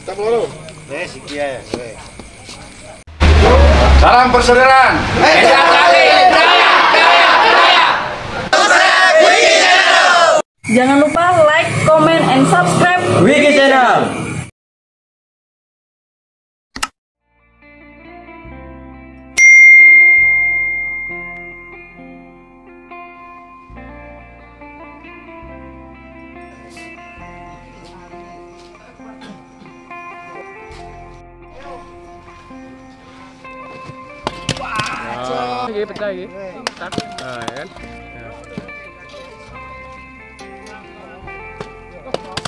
Tak peluru. Iki ya. Salam persaudaraan. Jangan lupa like, comment, and subscribe Wiki Channel. Lagi pecah lagi. Nah, ya kan?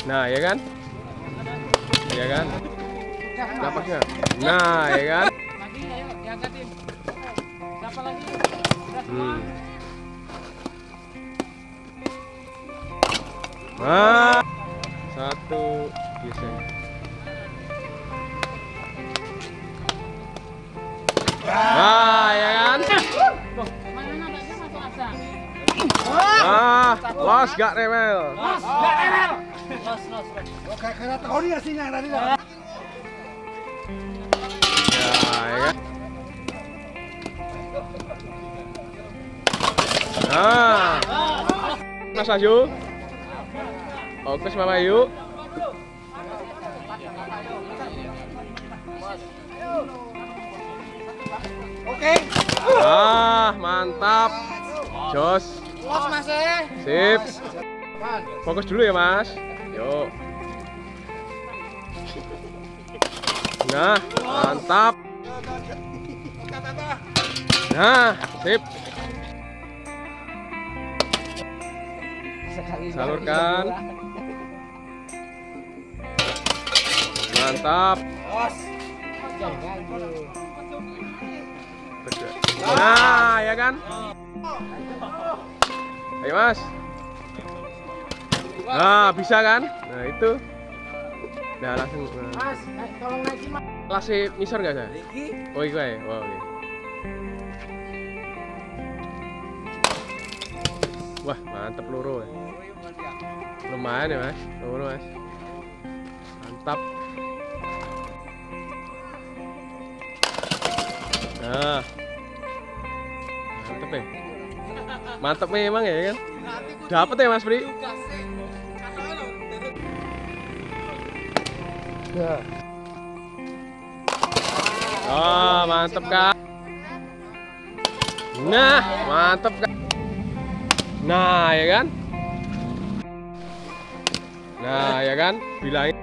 Nah, ya kan? Ya kan? Napasnya. Nah, ya kan? Lagi ayo diangkatin. Siapa lagi? Nah, satu biasanya. Nah, ya kan? Mana nadanya masuk asa? Ah, los gak rewel. Los, enggak rewel. Oke, karena tahu dia sinyal tadi dah. Ya kan? Nah, Mas Ayu. Oke, Mama Ayu. Oke. Ah, mantap. Jos. Los Mas Sip. Fokus dulu ya, Mas. Yuk. Nah, mantap. Nah, sip. Salurkan. Mantap. Nah, ya kan? Ayo, Mas. Nah, bisa kan? Nah, itu. Nah, langsung. Mas, tolong naikin Mas. Lasih misor nggak sih? Oh, iya ya. Wow, oke. Wah, mantep peluru. Lumayan ya, Mas. Peluru, Mas. Mantap. Nah. Mantep ya. Mantep memang ya kan? Dapat ya, Mas Pri? Ya. Oh, mantep kan? Nah, mantep kan? Nah, ya kan? Nah, ya kan? Bilangin.